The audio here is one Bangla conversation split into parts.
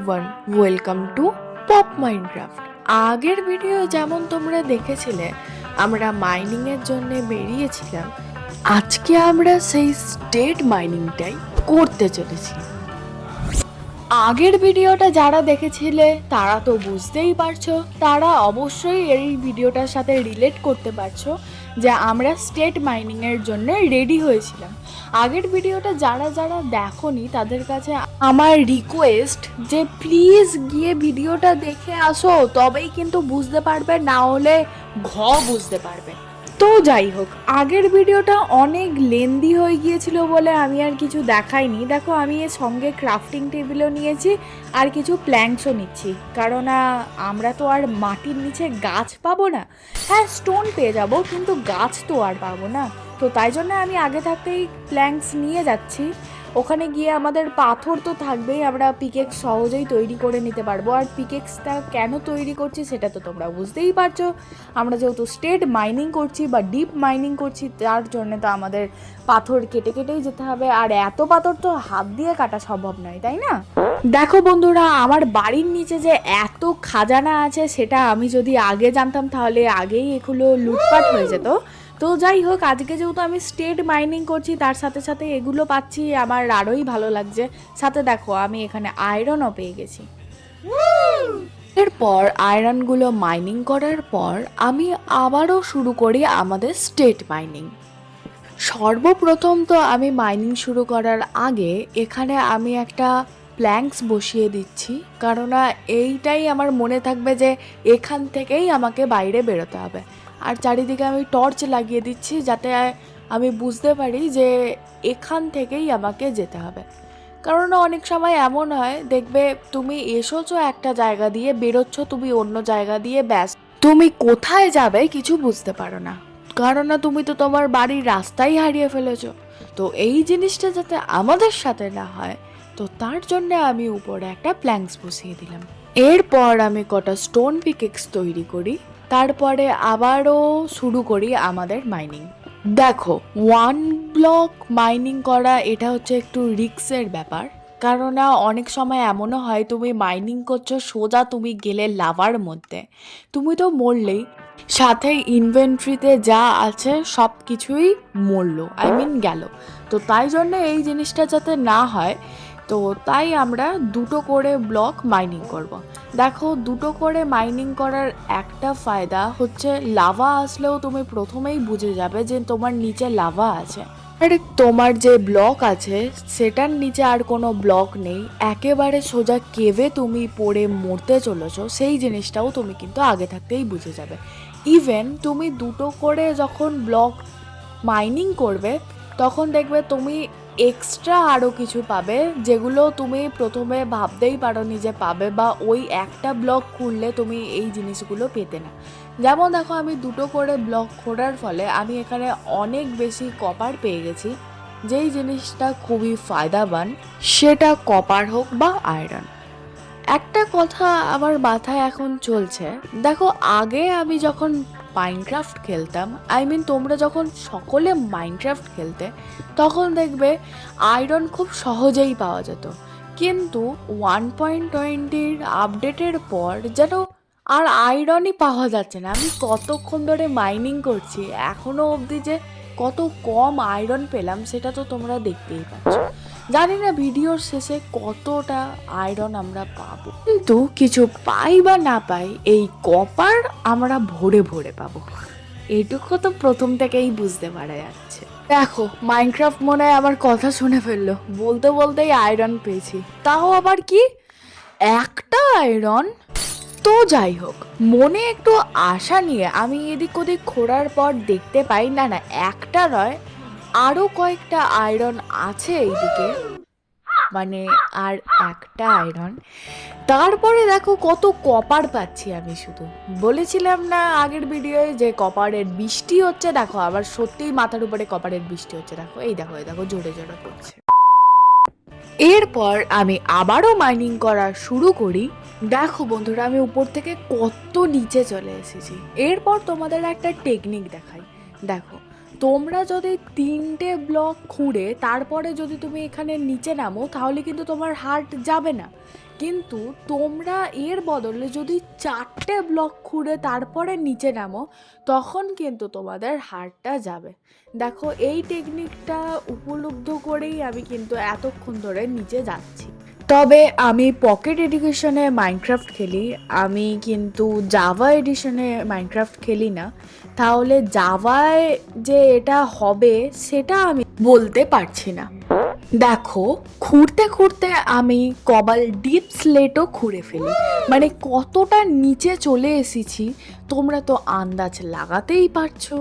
Everyone, welcome to pop Minecraft. আগের ভিডিও যেমন তোমরা দেখেছিলে আমরা মাইনিং এর জন্য বেরিয়েছিলাম, আজকে আমরা সেই স্টেট মাইনিংটাই করতে চলেছি। আগের ভিডিওটা যারা দেখেছিলে তারা তো বুঝতেই পারছো, তারা অবশ্যই এই ভিডিওটার সাথে রিলেট করতে পারছো যে আমরা স্টেট মাইনিংয়ের জন্য রেডি হয়েছিলাম। আগের ভিডিওটা যারা যারা দেখোনি তাদের কাছে আমার রিকোয়েস্ট যে প্লিজ গিয়ে ভিডিওটা দেখে আসো, তবেই কিন্তু বুঝতে পারবে, না হলে বুঝতে পারবে। তো যাই হোক, আগের ভিডিওটা অনেক লেন্দি হয়ে গিয়েছিল বলে আমি আর কিছু দেখাইনি। দেখো আমি এর সঙ্গে ক্রাফটিং টেবিলও নিয়েছি আর কিছু প্ল্যাঙ্কসও নিচ্ছি, কারণ আমরা তো আর মাটির নিচে গাছ পাবো না। হ্যাঁ, স্টোন পেয়ে যাব, কিন্তু গাছ তো আর পাবো না। তো তাই জন্য আমি আগে থাকতেই প্ল্যাঙ্কস নিয়ে যাচ্ছি। ওখানে গিয়ে আমাদের পাথর তো থাকবেই, আমরা পিকেক্স সহজেই তৈরি করে নিতে পারবো। আর পিকেক্সটা কেন তৈরি করছি সেটা তো তোমরা বুঝতেই পারছো। আমরা যেহেতু স্টেট মাইনিং করছি বা ডিপ মাইনিং করছি, তার জন্য তো আমাদের পাথর কেটে কেটেই যেতে হবে। আর এত পাথর তো হাত দিয়ে কাটা সম্ভব নয়, তাই না? দেখো বন্ধুরা, আমার বাড়ির নিচে যে এত খাজানা আছে সেটা আমি যদি আগে জানতাম তাহলে আগেই এগুলো লুটপাট হয়ে যেত। তো যাই হোক, আজকে যেহেতু আমি স্টেট মাইনিং করছি তার সাথে সাথে এগুলো পাচ্ছি, আমার আরোই ভালো লাগছে। সাথে দেখো আমি এখানে আয়রনও পেয়ে গেছি। এরপর আয়রনগুলো মাইনিং করার পর আমি আবারও শুরু করি আমাদের স্টেট মাইনিং। সর্বপ্রথম তো আমি মাইনিং শুরু করার আগে এখানে আমি একটা প্ল্যাঙ্কস বসিয়ে দিচ্ছি, কারণ এইটাই আমার মনে থাকবে যে এখান থেকেই আমাকে বাইরে বেরোতে হবে। আর চারিদিকে আমি টর্চ লাগিয়ে দিচ্ছি যাতে আমি বুঝতে পারি যে এখান থেকেই আমাকে যেতে হবে। কারণ অনেক সময় এমন হয়, দেখবে তুমি এসেছো একটা জায়গা দিয়ে, বেরোচ্ছ তুমি অন্য জায়গা দিয়ে, ব্যাস তুমি কোথায় যাবে কিছু বুঝতে পারো না, কারণ তুমি তো তোমার বাড়ির রাস্তাই হারিয়ে ফেলেছো। তো এই জিনিসটা যাতে আমাদের সাথে না হয়, তো তার জন্য আমি উপরে একটা প্ল্যাঙ্কস বসিয়ে দিলাম। এরপর আমি কটা স্টোন পিকেক্স তৈরি করি, তারপরে আবারও শুরু করি আমাদের মাইনিং। দেখো, ওয়ান ব্লক মাইনিং করা এটা হচ্ছে একটু রিস্কের ব্যাপার, কারণ অনেক সময় এমনও হয় তুমি মাইনিং করছো, সোজা তুমি গেলে লাভার মধ্যে, তুমি তো মরলেই, সাথে ইনভেন্টরিতে যা আছে সব কিছুই মরলো, গেল। তো তাই জন্য এই জিনিসটা যাতে না হয়, তো তাই আমরা দুটো করে ব্লক মাইনিং করব। দেখো, দুটো করে মাইনিং করার একটা ফায়দা হচ্ছে লাভা আসলেও তুমি প্রথমেই বুঝে যাবে যে তোমার নিচে লাভা আছে। আর তোমার যে ব্লক আছে সেটার নিচে আর কোনো ব্লক নেই, একেবারে সোজা কেভে তুমি পড়ে মরতে চলেছো, সেই জিনিসটাও তুমি কিন্তু আগে থাকতেই বুঝে যাবে। ইভেন তুমি দুটো করে যখন ব্লক মাইনিং করবে তখন দেখবে তুমি এক্সট্রা আরও কিছু পাবে, যেগুলো তুমি প্রথমে ভাবতেই পারোনি যে পাবে, বা ওই একটা ব্লক খুললে তুমি এই জিনিসগুলো পেতে না। যেমন দেখো, আমি দুটো করে ব্লক খোঁড়ার ফলে আমি এখানে অনেক বেশি কপার পেয়ে গেছি, যেই জিনিসটা খুবই ফায়দাবান, সেটা কপার হোক বা আয়রন। একটা কথা আমার মাথায় এখন চলছে, দেখো আগে আমি যখন মাইনক্রাফট খেলতাম, তোমরা যখন সকলে মাইনক্রাফট খেলতে, তখন দেখবে আয়রন খুব সহজেই পাওয়া যেত, কিন্তু 1.20 আপডেটের পর যেন আর আয়রনই পাওয়া যাচ্ছে না। আমি কতক্ষণ ধরে মাইনিং করছি, এখনো অবধি যে কত কম আয়রন পেলাম সেটা তো তোমরা দেখতেই পাচ্ছ। জানি না ভিডিওর শেষে কতটা আয়রন আমরা পাবো, কিন্তু কিছু পাই বা না পাই, এই কপার আমরা ভরে ভরে পাবো, এটুকু তো প্রথম থেকেই বুঝতে পারা যাচ্ছে। দেখো, মাইনক্রাফট মনে হয় আমার কথা শুনে ফেললো, বলতে বলতেই আয়রন পেয়েছি, তাও আবার কি একটা আয়রন। তো যাই হোক, মনে একটু আশা নিয়ে আমি এদিক ওদিক খোঁড়ার পর দেখতে পাই না না একটা নয়, আরো কয়েকটা আয়রন আছে এইদিকে, মানে আর একটা আয়রন। তারপরে দেখো কত কপার পাচ্ছি আমি। শুধু বলেছিলাম না আগের ভিডিওয়ে যে কপারের বৃষ্টি হচ্ছে, দেখো আবার সত্যিই মাথার উপরে কপারের বৃষ্টি হচ্ছে। দেখো এই দেখো, এই দেখো জোরে জোরে পড়ছে। এরপর আমি আবারও মাইনিং করা শুরু করি। দেখো বন্ধুরা, আমি উপর থেকে কত নিচে চলে এসেছি। এরপর তোমাদের একটা টেকনিক দেখাই। দেখো, তোমরা যদি 3টে ব্লক খুঁড়ে তারপরে যদি তুমি এখানে নিচে নামো, তাহলে কিন্তু তোমার হার্ট যাবে না, কিন্তু তোমরা এর বদলে যদি 4টে ব্লক খুঁড়ে তারপরে নিচে নামো, তখন কিন্তু তোমাদের হারটা যাবে। দেখো, এই টেকনিকটা উপলব্ধ করেই আমি কিন্তু এতক্ষণ ধরে নিচে যাচ্ছি। তবে আমি পকেট এডিশনে মাইনক্রাফট খেলি, আমি কিন্তু জাভা এডিশনে মাইনক্রাফট খেলি না। তাহলে জাভায় যে এটা হবে সেটা আমি বলতে পারছি না। দেখো, খুঁড়তে খুঁড়তে আমি কবাল ডিপ স্লেটও খুঁড়ে ফেলি, মানে কতটা নিচে চলে এসেছি তোমরা তো আন্দাজ লাগাতেই পারছো।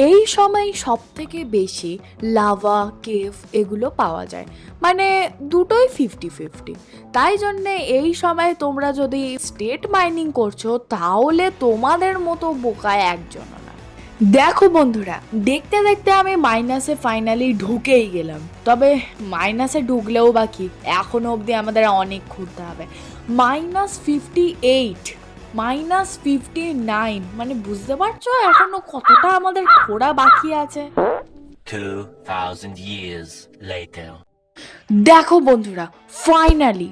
এই সময় সব থেকে বেশি লাভা, কেভ এগুলো পাওয়া যায়, মানে দুটোই 50-50। তাই জন্যে এই সময় তোমরা যদি স্টেট মাইনিং করছো তাহলে তোমাদের মতো বোকা একজন না। দেখো বন্ধুরা, দেখতে দেখতে আমি মাইনাসে ফাইনালি ঢুকেই গেলাম। তবে মাইনাসে ঢুকলেও বা কি, এখনো অবধি আমাদের অনেক ঘুরতে হবে। -58, -59, মানে বুঝতে পারছো এখনো কতটা আমাদের ঘোরা বাকি আছে। 2000 years later. দেখো বন্ধুরা, ফাইনালি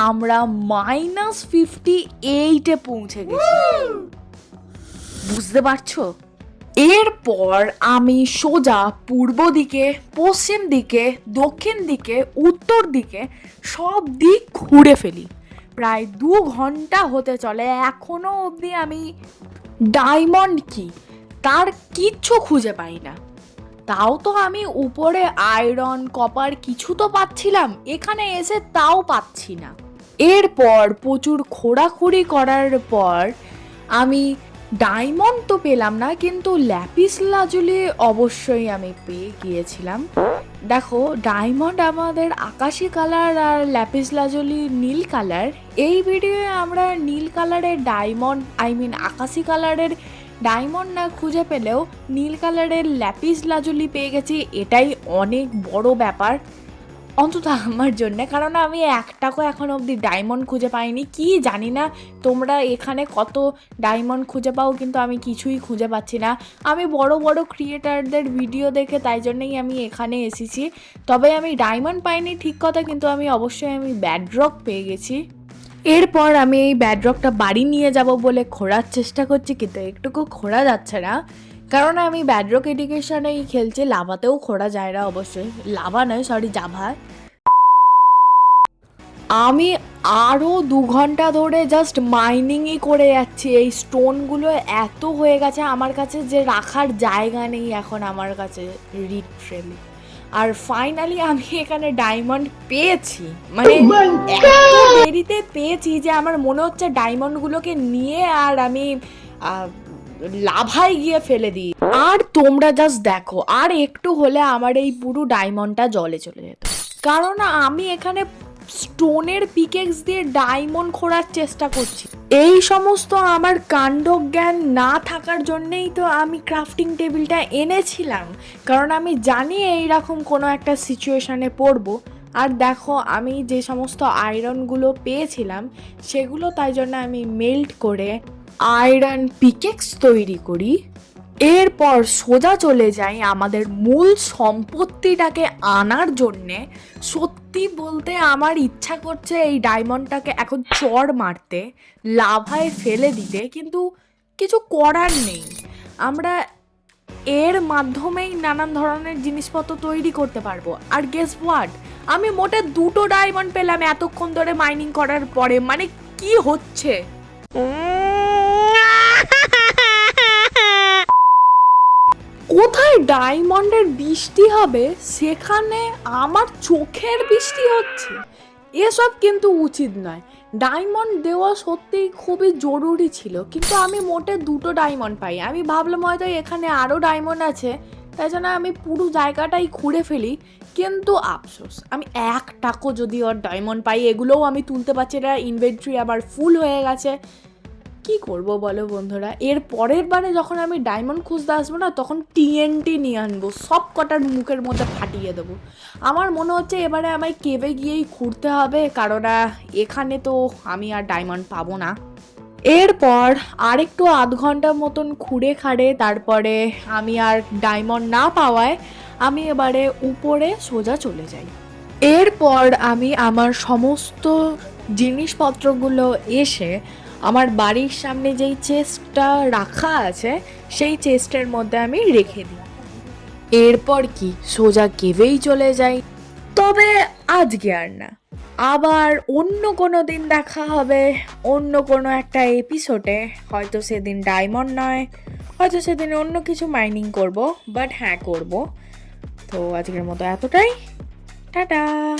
আমরা -58-এ পৌঁছে গেছি, বুঝতে পারছো? এরপর আমি সোজা পূর্ব দিকে, পশ্চিম দিকে, দক্ষিণ দিকে, উত্তর দিকে সব দিক ঘুরে ফেলি। প্রায় 2 ঘন্টা হতে চলে, এখনো অবধি আমি ডায়মন্ড কি তার কিচ্ছু খুঁজে পাই না। তাও তো আমি উপরে আয়রন, কপার কিছু তো পাচ্ছিলাম, এখানে এসে তাও পাচ্ছি না। এরপর প্রচুর খোঁড়াখুড়ি করার পর আমি ডায়মন্ড তো পেলাম না, কিন্তু ল্যাপিস লাজুলি অবশ্যই আমি পেয়ে গিয়েছিলাম। দেখো, ডায়মন্ড আমাদের আকাশি কালার আর ল্যাপিস লাজুলি নীল কালার। এই ভিডিওয়ে আমরা নীল কালারের ডায়মন্ড, আকাশি কালারের ডায়মন্ড না খুঁজে পেলেও নীল কালারের ল্যাপিস লাজুলি পেয়ে গেছি, এটাই অনেক বড় ব্যাপার অন্তত আমার জন্যে, কারণ আমি একটাকেও এখন অবধি ডায়মন্ড খুঁজে পাইনি। কি জানি না তোমরা এখানে কত ডায়মন্ড খুঁজে পাও, কিন্তু আমি কিছুই খুঁজে পাচ্ছি না। আমি বড় বড় ক্রিয়েটারদের ভিডিও দেখে তাই জন্যই আমি এখানে এসেছি। তবে আমি ডায়মন্ড পাইনি ঠিক কথা, কিন্তু আমি অবশ্যই ব্যাডরক পেয়ে গেছি। এরপর আমি এই ব্যাডরকটা বাড়ি নিয়ে যাব বলে খোঁড়ার চেষ্টা করছি, কিন্তু একটুকু খোঁড়া যাচ্ছে না, কারণ আমি ব্যাডরক এডুকেশনেই খেলছি। লাভাতেও খোঁড়া যায় না অবশ্যই, লাভা নয় সরি জাভায়। আমি আরও 2 ঘন্টা ধরে জাস্ট মাইনিংই করে যাচ্ছি। এই স্টোনগুলো এত হয়ে গেছে আমার কাছে যে রাখার জায়গা নেই এখন আমার কাছে, লিটারেলি। আর ফাইনালি আমি এখানে ডায়মন্ড পেয়েছি, মানে এত দেরিতে পেয়েছি যে আমার মনে হচ্ছে ডায়মন্ডগুলোকে নিয়ে আর আমি লাভায় গিয়ে ফেলে দিই। আর তোমরা জাস্ট দেখো, আর একটু হলে আমার এই পুরো ডায়মন্ডটা জলে চলে যেত, কারণ আমি এখানে স্টোনের পিকেক্স দিয়ে ডায়মন্ড খোঁড়ার চেষ্টা করছি। এই সমস্ত আমার কাণ্ডজ্ঞান না থাকার জন্যেই তো আমি ক্রাফটিং টেবিলটা এনেছিলাম, কারণ আমি জানি এইরকম কোনো একটা সিচুয়েশানে পড়বো। আর দেখো, আমি যে সমস্ত আয়রনগুলো পেয়েছিলাম সেগুলো তাই জন্য আমি মেল্ট করে আয়রন পিকেক্স তৈরি করি। এরপর সোজা চলে যাই আমাদের মূল সম্পত্তিটাকে আনার জন্যে। সত্যি বলতে আমার ইচ্ছা করছে এই ডায়মন্ডটাকে এখন চড় মারতে, লাভায় ফেলে দিতে, কিন্তু কিছু করার নেই। আমরা এর মাধ্যমেই নানান ধরনের জিনিসপত্র তৈরি করতে পারবো। আর গেস হোয়াট, আমি মোটে 2টো ডায়মন্ড পেলাম এতক্ষণ ধরে মাইনিং করার পরে, মানে কি হচ্ছে? কোথায় ডায়মন্ডের বৃষ্টি হবে সেখানে আমার চোখের বৃষ্টি হচ্ছে, এসব কিন্তু উচিত নয়। ডায়মন্ড দেওয়া সত্যিই খুবই জরুরি ছিল, কিন্তু আমি মোটে 2টো ডায়মন্ড পাই। আমি ভাবলাম হয়তো এখানে আরও ডায়মন্ড আছে, তাই জন্য আমি পুরো জায়গাটাই ঘুরে ফেলি, কিন্তু আফসোস আমি একটাকও যদি ওর ডায়মন্ড পাই, এগুলোও আমি তুলতে পারছি না, ইনভেন্টরি আবার ফুল হয়ে গেছে। কি করব বলো বন্ধুরা? এর পরের বারে যখন আমি ডায়মন্ড খুঁজতে আসবো না, তখন টিএনটি নিয়ে আনবো, সব কটার মুখের মধ্যে ফাটিয়ে দেবো। আমার মনে হচ্ছে এবারে আমায় কেভে গিয়েই ঘুরতে হবে, কারণ এখানে তো আমি আর ডায়মন্ড পাবো না। এরপর আরেকটু আধ ঘন্টার মতন খুঁড়ে খাড়ে তারপরে আমি আর ডায়মন্ড না পাওয়ায় আমি এবারে উপরে সোজা চলে যাই। এরপর আমি আমার সমস্ত জিনিসপত্রগুলো এসে আমার বাড়ির সামনে যেই চেস্টটা রাখা আছে সেই চেস্টের মধ্যে আমি রেখে দিই। এরপর কি সোজা কেভেই চলে যাই। তবে আজকে আর না, আবার অন্য কোনো দিন দেখা হবে অন্য কোনো একটা এপিসোডে। হয়তো সেদিন ডায়মন্ড নয়, হয়তো সেদিন অন্য কিছু মাইনিং করব, বাট হ্যাঁ করব। তো আজকের মতো এতটাই। টাটা।